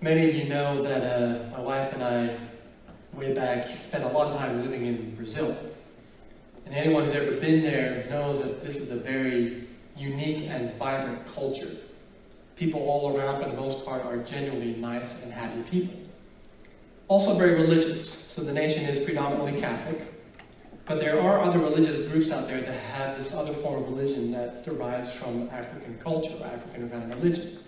Many of you know that my wife and I, way back, spent a lot of time living in Brazil. And anyone who's ever been there knows that this is a very unique and vibrant culture. People all around, for the most part, are genuinely nice and happy people. Also very religious, so the nation is predominantly Catholic. But there are other religious groups out there that have this other form of religion that derives from African culture, or African kind of religion.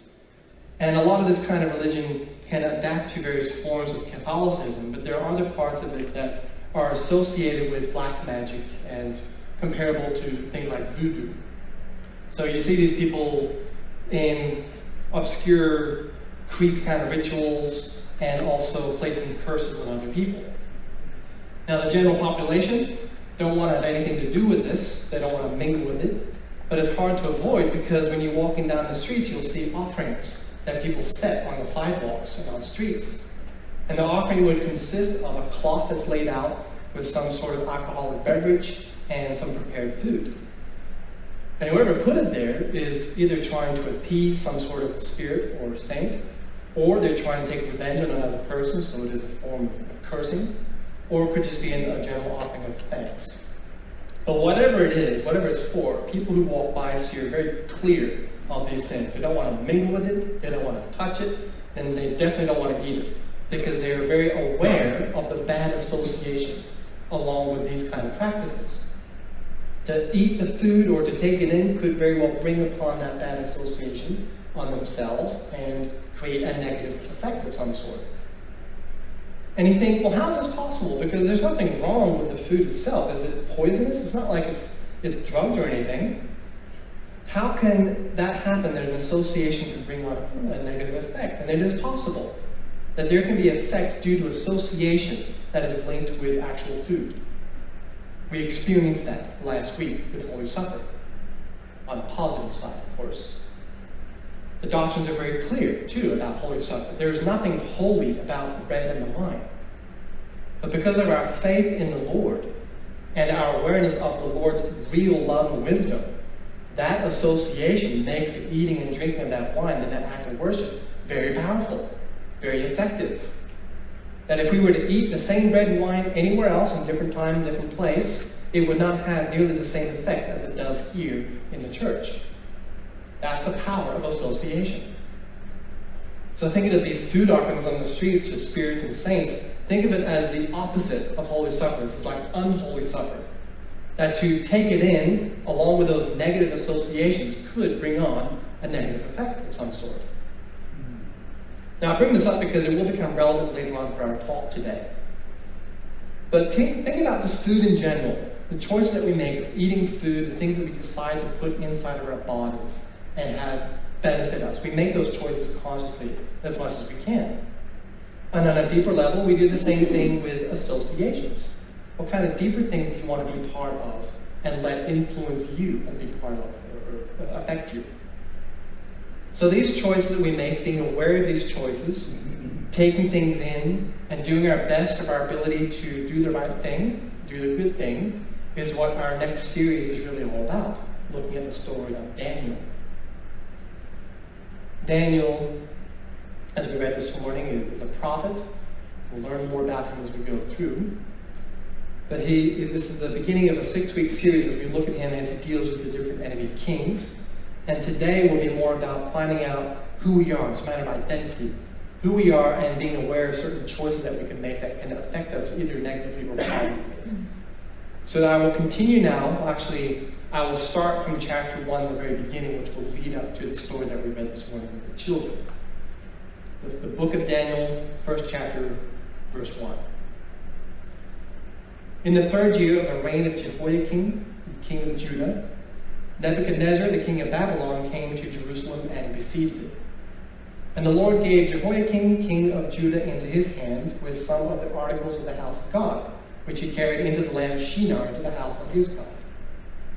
And a lot of this kind of religion can adapt to various forms of Catholicism, but there are other parts of it that are associated with black magic and comparable to things like voodoo. So you see these people in obscure creep kind of rituals and also placing curses on other people. Now the general population don't want to have anything to do with this. They don't want to mingle with it. But it's hard to avoid because when you're walking down the streets, you'll see offerings that people set on the sidewalks and on streets. And the offering would consist of a cloth that's laid out with some sort of alcoholic beverage and some prepared food. And whoever put it there is either trying to appease some sort of spirit or saint, or they're trying to take revenge on another person, so it is a form of cursing, or it could just be a general offering of thanks. But whatever it is, whatever it's for, people who walk by see are very clear of these things. They don't want to mingle with it, they don't want to touch it, and they definitely don't want to eat it, because they are very aware of the bad association along with these kind of practices. To eat the food or to take it in could very well bring upon that bad association on themselves and create a negative effect of some sort. And you think, well, how is this possible? Because there's nothing wrong with the food itself. Is it poisonous? It's not like it's drugged or anything. How can that happen that an association could bring on a negative effect? And it is possible that there can be effects due to association that is linked with actual food. We experienced that last week with Holy Supper, on the positive side, of course. The doctrines are very clear, too, about Holy Supper. There is nothing holy about the bread and the wine. But because of our faith in the Lord and our awareness of the Lord's real love and wisdom, that association makes the eating and drinking of that wine and that act of worship very powerful, very effective. That if we were to eat the same bread and wine anywhere else, in different time, different place, it would not have nearly the same effect as it does here in the church. That's the power of association. So thinking of these food offerings on the streets to spirits and saints, think of it as the opposite of Holy Supper. It's like unholy supper. That to take it in, along with those negative associations, could bring on a negative effect of some sort. Now I bring this up because it will become relevant later on for our talk today. But think about just food in general, the choices that we make of eating food, the things that we decide to put inside of our bodies and have benefit us. We make those choices consciously as much as we can. And on a deeper level, we do the same thing with associations. What kind of deeper things do you want to be part of and let influence you and be part of or affect you? So these choices that we make, being aware of these choices, taking things in, and doing our best of our ability to do the right thing, do the good thing, is what our next series is really all about, looking at the story of Daniel. Daniel, as we read this morning, is a prophet. We'll learn more about him as we go through. But this is the beginning of a 6-week series as we look at him as he deals with the different enemy kings. And today will be more about finding out who we are. It's a matter of identity. Who we are and being aware of certain choices that we can make that can affect us either negatively or positively. So I will continue now. Actually, I will start from chapter 1, the very beginning, which will lead up to the story that we read this morning with the children. The book of Daniel, first chapter, verse 1. In the 3rd year of the reign of Jehoiakim, king of Judah, Nebuchadnezzar, the king of Babylon, came to Jerusalem and besieged it. And the Lord gave Jehoiakim, king of Judah, into his hand with some of the articles of the house of God, which he carried into the land of Shinar, into the house of his God.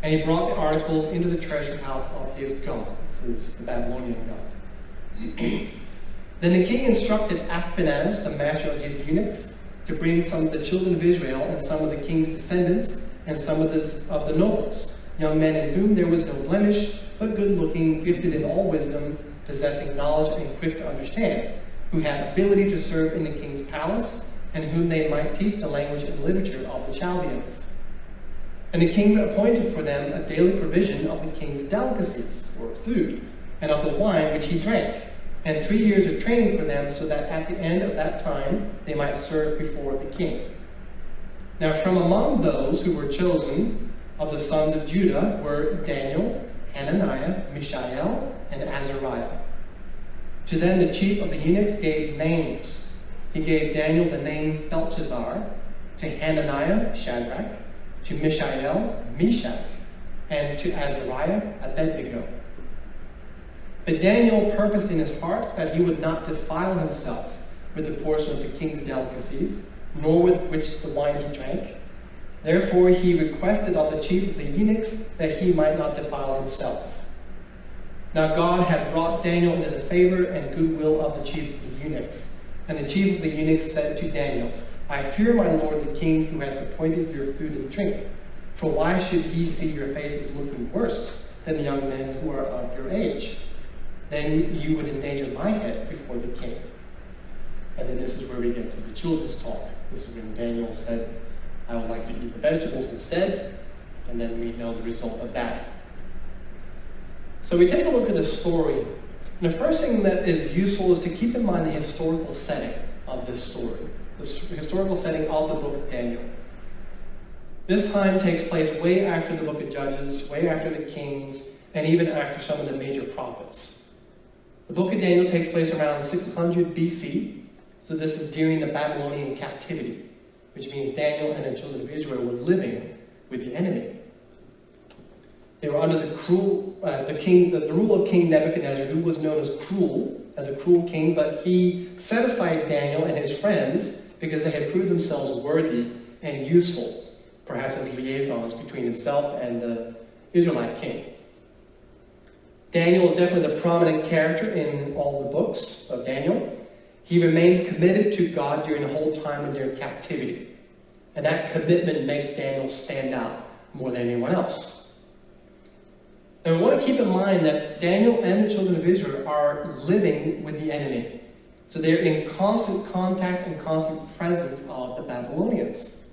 And he brought the articles into the treasure house of his God. This is the Babylonian God. Then the king instructed Ashpenaz, the master of his eunuchs, to bring some of the children of Israel and some of the king's descendants and some of the nobles, young men in whom there was no blemish, but good-looking, gifted in all wisdom, possessing knowledge and quick to understand, who had ability to serve in the king's palace, and whom they might teach the language and literature of the Chaldeans. And the king appointed for them a daily provision of the king's delicacies, or food, and of the wine which he drank, and 3 years of training for them, so that at the end of that time they might serve before the king. Now from among those who were chosen of the sons of Judah were Daniel, Hananiah, Mishael, and Azariah. To them the chief of the eunuchs gave names. He gave Daniel the name Belshazzar, to Hananiah, Shadrach, to Mishael, Meshach, and to Azariah, Abednego. But Daniel purposed in his heart that he would not defile himself with the portion of the king's delicacies, nor with which the wine he drank. Therefore he requested of the chief of the eunuchs that he might not defile himself. Now God had brought Daniel into the favor and goodwill of the chief of the eunuchs. And the chief of the eunuchs said to Daniel, I fear my lord the king, who has appointed your food and drink. For why should he see your faces looking worse than the young men who are of your age? Then you would endanger my head before the king. And then this is where we get to the children's talk. This is when Daniel said, I would like to eat the vegetables instead. And then we know the result of that. So we take a look at the story. And the first thing that is useful is to keep in mind the historical setting of this story. The historical setting of the book of Daniel. This time takes place way after the book of Judges, way after the Kings, and even after some of the major prophets. The book of Daniel takes place around 600 BC, so this is during the Babylonian captivity, which means Daniel and the children of Israel were living with the enemy. They were under the rule of King Nebuchadnezzar, who was known as a cruel king, but he set aside Daniel and his friends because they had proved themselves worthy and useful, perhaps as liaisons between himself and the Israelite king. Daniel is definitely the prominent character in all the books of Daniel. He remains committed to God during the whole time of their captivity. And that commitment makes Daniel stand out more than anyone else. And we want to keep in mind that Daniel and the children of Israel are living with the enemy. So they're in constant contact and constant presence of the Babylonians.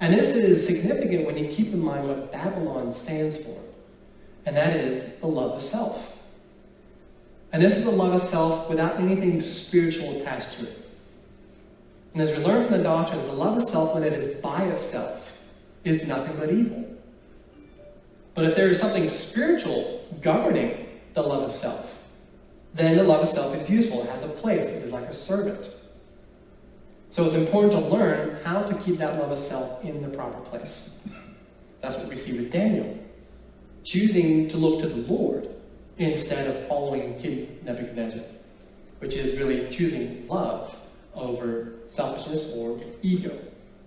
And this is significant when you keep in mind what Babylon stands for. And that is the love of self. And this is the love of self without anything spiritual attached to it. And as we learn from the doctrines, the love of self, when it is by itself, is nothing but evil. But if there is something spiritual governing the love of self, then the love of self is useful. It has a place. It is like a servant. So it's important to learn how to keep that love of self in the proper place. That's what we see with Daniel. Choosing to look to the Lord instead of following King Nebuchadnezzar, which is really choosing love over selfishness or ego.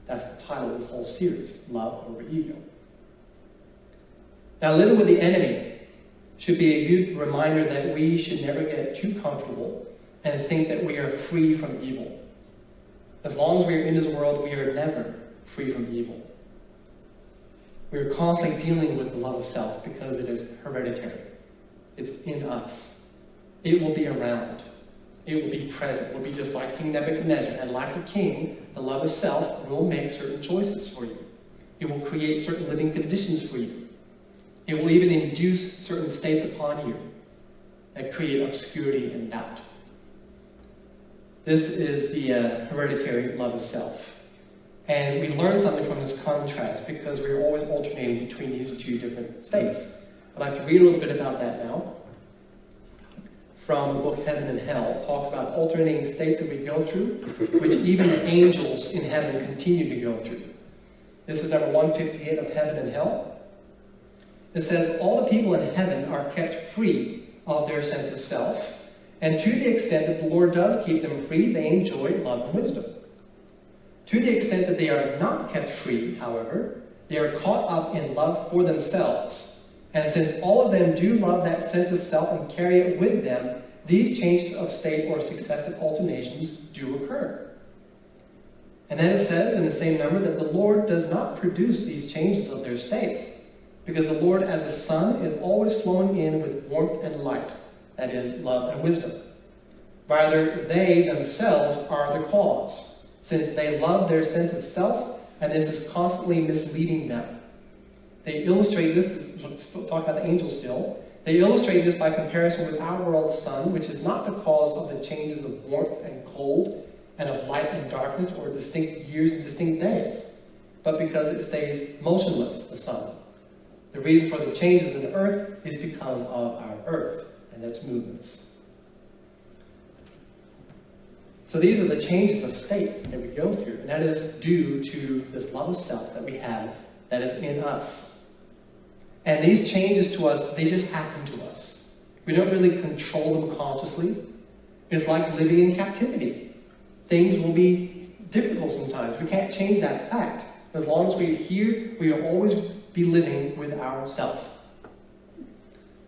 That's the title of this whole series, Love Over Ego. Now, living with the enemy should be a good reminder that we should never get too comfortable and think that we are free from evil. As long as we are in this world, we are never free from evil. We are constantly dealing with the love of self because it is hereditary. It's in us. It will be around. It will be present. It will be just like King Nebuchadnezzar. And like the king, the love of self will make certain choices for you. It will create certain living conditions for you. It will even induce certain states upon you that create obscurity and doubt. This is the hereditary love of self. And we learn something from this contrast because we're always alternating between these two different states. I'd like to read a little bit about that now. From the book Heaven and Hell. It talks about alternating states that we go through, which even the angels in heaven continue to go through. This is number 158 of Heaven and Hell. It says, all the people in heaven are kept free of their sense of self, and to the extent that the Lord does keep them free, they enjoy love and wisdom. To the extent that they are not kept free, however, they are caught up in love for themselves. And since all of them do love that sense of self and carry it with them, these changes of state or successive alternations do occur. And then it says in the same number that the Lord does not produce these changes of their states, because the Lord as a sun is always flowing in with warmth and light, that is, love and wisdom. Rather, they themselves are the cause, since they love their sense of self, and this is constantly misleading them. They illustrate this, let's talk about the angels still. They illustrate this by comparison with our world's sun, which is not the cause of the changes of warmth and cold, and of light and darkness, or distinct years and distinct days, but because it stays motionless, the sun. The reason for the changes in the earth is because of our earth and its movements. So these are the changes of state that we go through, and that is due to this love of self that we have that is in us. And these changes to us, they just happen to us. We don't really control them consciously. It's like living in captivity. Things will be difficult sometimes. We can't change that fact. As long as we're here, we will always be living with ourself.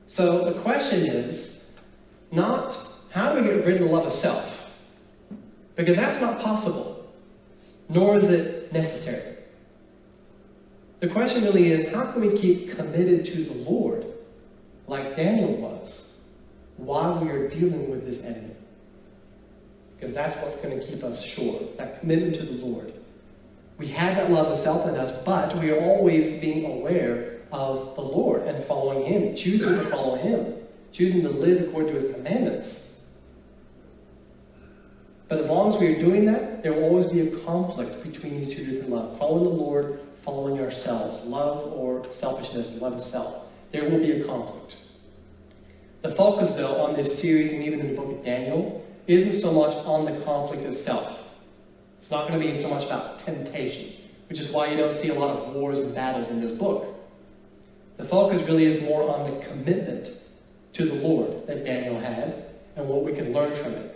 So the question is not how do we get rid of the love of self? Because that's not possible, nor is it necessary. The question really is, how can we keep committed to the Lord like Daniel was while we are dealing with this enemy? Because that's what's going to keep us sure, that commitment to the Lord. We have that love of self in us, but we are always being aware of the Lord and following Him, choosing to follow Him, choosing to live according to His commandments. But as long as we are doing that, there will always be a conflict between these two different loves. Following the Lord, following ourselves. Love or selfishness, love of self. There will be a conflict. The focus, though, on this series and even in the book of Daniel isn't so much on the conflict itself. It's not going to be so much about temptation, which is why you don't see a lot of wars and battles in this book. The focus really is more on the commitment to the Lord that Daniel had and what we can learn from it.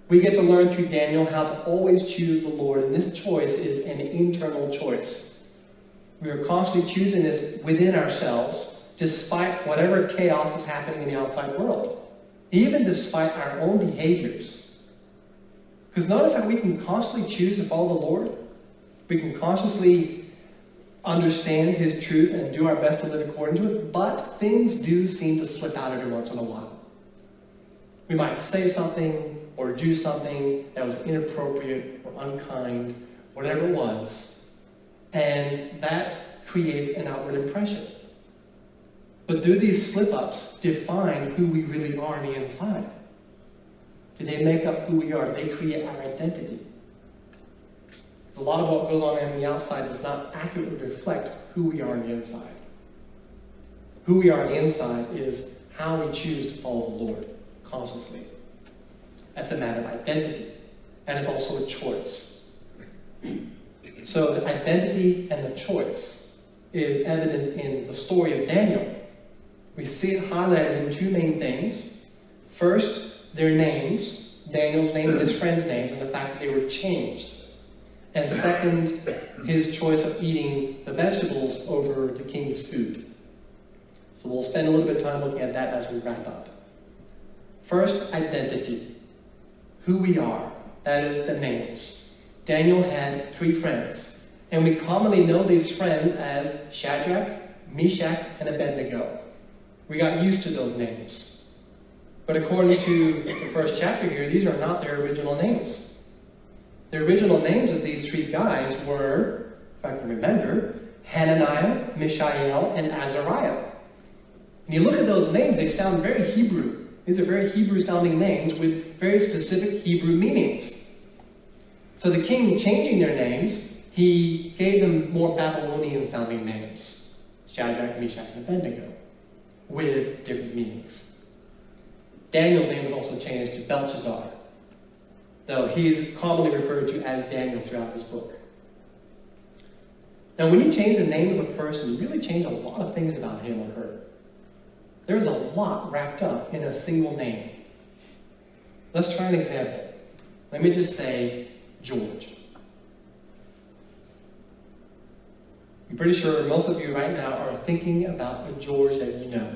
We get to learn through Daniel how to always choose the Lord, and this choice is an internal choice. We are constantly choosing this within ourselves, despite whatever chaos is happening in the outside world, even despite our own behaviors. Because notice how we can constantly choose to follow the Lord. We can consciously understand His truth and do our best to live according to it, but things do seem to slip out every once in a while. We might say something or do something that was inappropriate or unkind, whatever it was, and that creates an outward impression. But do these slip-ups define who we really are on the inside? Do they make up who we are? Do they create our identity? A lot of what goes on the outside does not accurately reflect who we are on the inside. Who we are on the inside is how we choose to follow the Lord consciously. That's a matter of identity, and it's also a choice. So the identity and the choice is evident in the story of Daniel. We see it highlighted in two main things. First, their names, Daniel's name and his friends' names, and the fact that they were changed. And second, his choice of eating the vegetables over the king's food. So we'll spend a little bit of time looking at that as we wrap up. First, identity. Who we are. That is the names. Daniel had 3 friends, and we commonly know these friends as Shadrach, Meshach, and Abednego. We got used to those names. But according to the first chapter here, these are not their original names. The original names of these 3 guys were, if I can remember, Hananiah, Mishael, and Azariah. And you look at those names, they sound very Hebrew. These are very Hebrew-sounding names with very specific Hebrew meanings. So the king, changing their names, he gave them more Babylonian-sounding names. Shadrach, Meshach, and Abednego, with different meanings. Daniel's name is also changed to Belshazzar, though he is commonly referred to as Daniel throughout this book. Now, when you change the name of a person, you really change a lot of things about him or her. There's a lot wrapped up in a single name. Let's try an example. Let me just say George. I'm pretty sure most of you right now are thinking about a George that you know.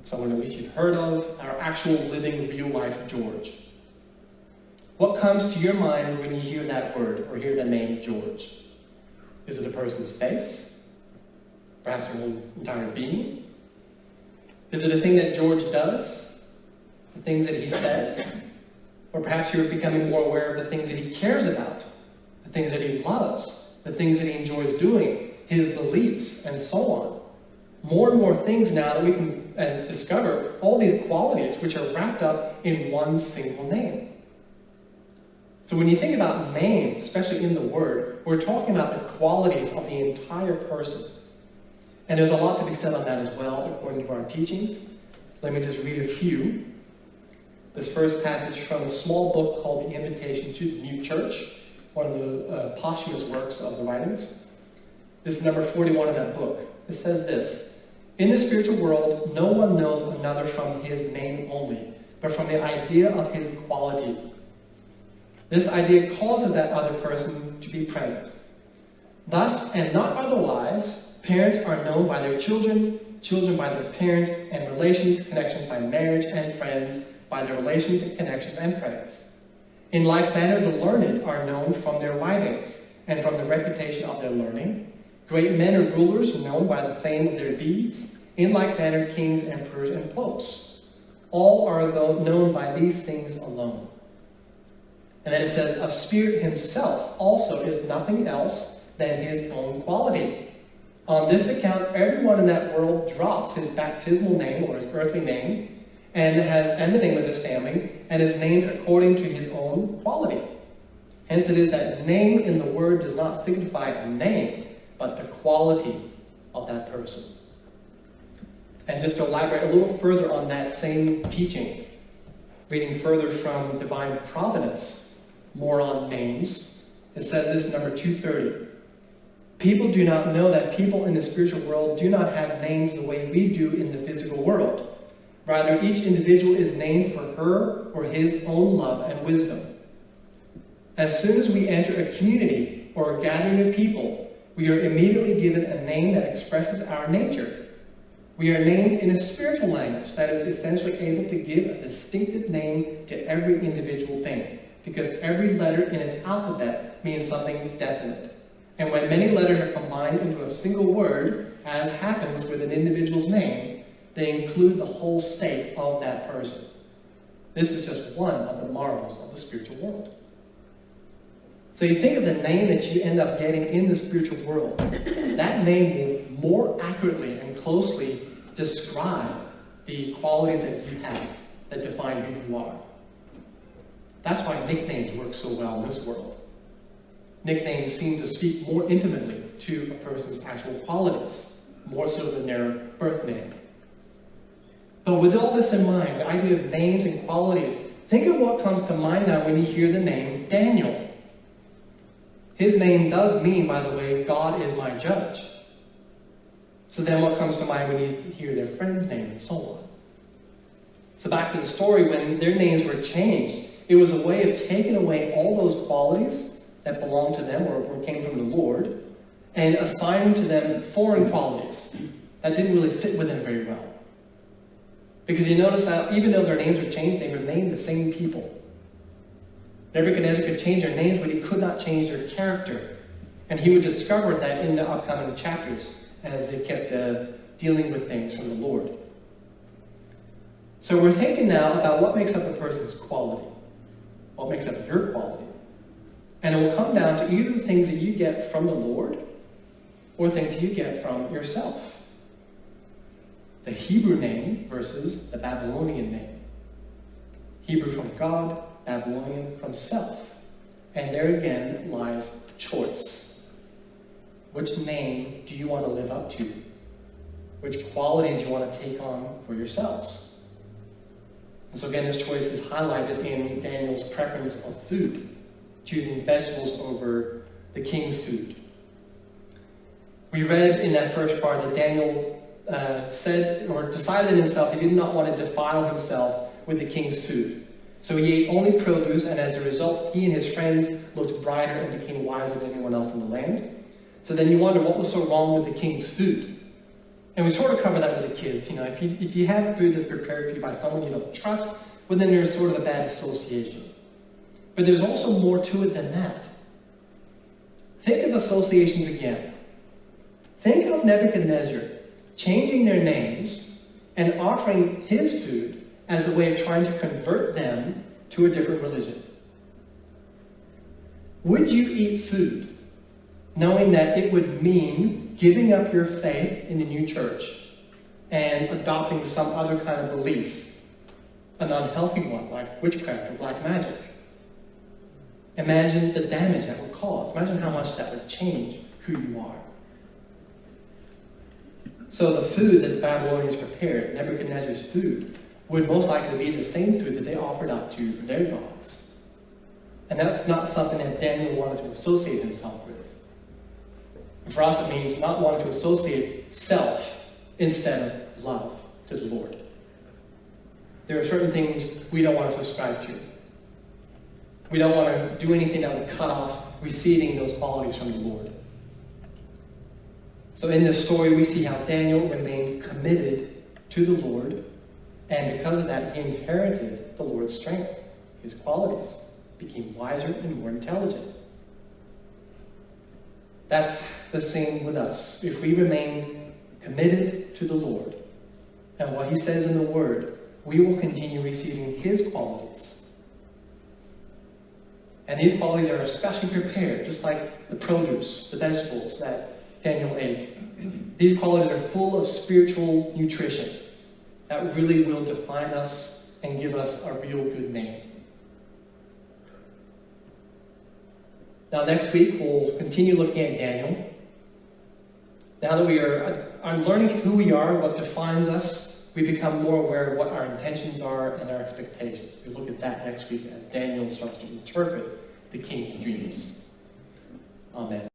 Someone at least you've heard of, our actual living, real-life George. What comes to your mind when you hear that word or hear the name George? Is it a person's face? Perhaps their whole entire being? Is it a thing that George does? the things that he says. Or perhaps you're becoming more aware of the things that he cares about, the things that he loves, the things that he enjoys doing, his beliefs, and so on. More and more things now that we can discover all these qualities which are wrapped up in one single name. So when you think about names, especially in the Word, we're talking about the qualities of the entire person. And there's a lot to be said on that as well, according to our teachings. Let me just read a few. This first passage from a small book called The Invitation to the New Church, one of the posthumous works of the writings. This is number 41 of that book. It says this: "In the spiritual world, no one knows another from his name only, but from the idea of his quality. This idea causes that other person to be present. Thus, and not otherwise, parents are known by their children, children by their parents, and relations, connections by marriage, and friends by their relations and connections and friends. In like manner, the learned are known from their writings, and from the reputation of their learning. Great men or rulers known by the fame of their deeds. In like manner, kings, emperors, and popes. All are known by these things alone." And then it says, "A spirit himself also is nothing else than his own quality. On this account, everyone in that world drops his baptismal name or his earthly name, and the name of his family, and is named according to his own quality. Hence it is that name in the word does not signify a name, but the quality of that person." And just to elaborate a little further on that same teaching, reading further from Divine Providence, more on names, it says this, number 230. "People do not know that people in the spiritual world do not have names the way we do in the physical world. Rather, each individual is named for her or his own love and wisdom. As soon as we enter a community or a gathering of people, we are immediately given a name that expresses our nature. We are named in a spiritual language that is essentially able to give a distinctive name to every individual thing, because every letter in its alphabet means something definite. And when many letters are combined into a single word, as happens with an individual's name, they include the whole state of that person. This is just one of the marvels of the spiritual world." So you think of the name that you end up getting in the spiritual world. That name will more accurately and closely describe the qualities that you have that define who you are. That's why nicknames work so well in this world. Nicknames seem to speak more intimately to a person's actual qualities, more so than their birth name. But with all this in mind, the idea of names and qualities, think of what comes to mind now when you hear the name Daniel. His name does mean, by the way, God is my judge. So then what comes to mind when you hear their friend's name and so on? So back to the story, when their names were changed, it was a way of taking away all those qualities that belonged to them or came from the Lord, and assigning to them foreign qualities that didn't really fit with them very well. Because you notice that even though their names were changed, they remained the same people. Nebuchadnezzar could change their names, but he could not change their character. And he would discover that in the upcoming chapters as they kept dealing with things from the Lord. So we're thinking now about what makes up a person's quality. What makes up your quality. And it will come down to either the things that you get from the Lord or things that you get from yourself. The Hebrew name versus the Babylonian name. Hebrew from God, Babylonian from self. And there again lies choice. Which name do you want to live up to? Which qualities do you want to take on for yourselves? And so again, this choice is highlighted in Daniel's preference of food, choosing vegetables over the king's food. We read in that first part that Daniel said or decided in himself he did not want to defile himself with the king's food. So he ate only produce, and as a result, he and his friends looked brighter and became wiser than anyone else in the land. So then you wonder what was so wrong with the king's food. And we sort of cover that with the kids. You know, if you have food that's prepared for you by someone you don't trust, well, then there's sort of a bad association. But there's also more to it than that. Think of associations again. Think of Nebuchadnezzar changing their names and offering his food as a way of trying to convert them to a different religion? Would you eat food knowing that it would mean giving up your faith in the new church and adopting some other kind of belief, an unhealthy one like witchcraft or black magic? Imagine the damage that would cause. Imagine how much that would change who you are. So the food that the Babylonians prepared, Nebuchadnezzar's food, would most likely be the same food that they offered up to their gods. And that's not something that Daniel wanted to associate himself with. And for us, it means not wanting to associate self instead of love to the Lord. There are certain things we don't want to subscribe to. We don't want to do anything that would cut off receiving those qualities from the Lord. So in this story, we see how Daniel remained committed to the Lord, and because of that, he inherited the Lord's strength, his qualities, became wiser and more intelligent. That's the same with us. If we remain committed to the Lord and what he says in the Word, we will continue receiving his qualities. And these qualities are especially prepared, just like the produce, the vegetables that Daniel ate. These qualities are full of spiritual nutrition that really will define us and give us a real good name. Now next week, we'll continue looking at Daniel. Now that I'm learning who we are, what defines us, we become more aware of what our intentions are and our expectations. We look at that next week as Daniel starts to interpret the king's dreams. Amen.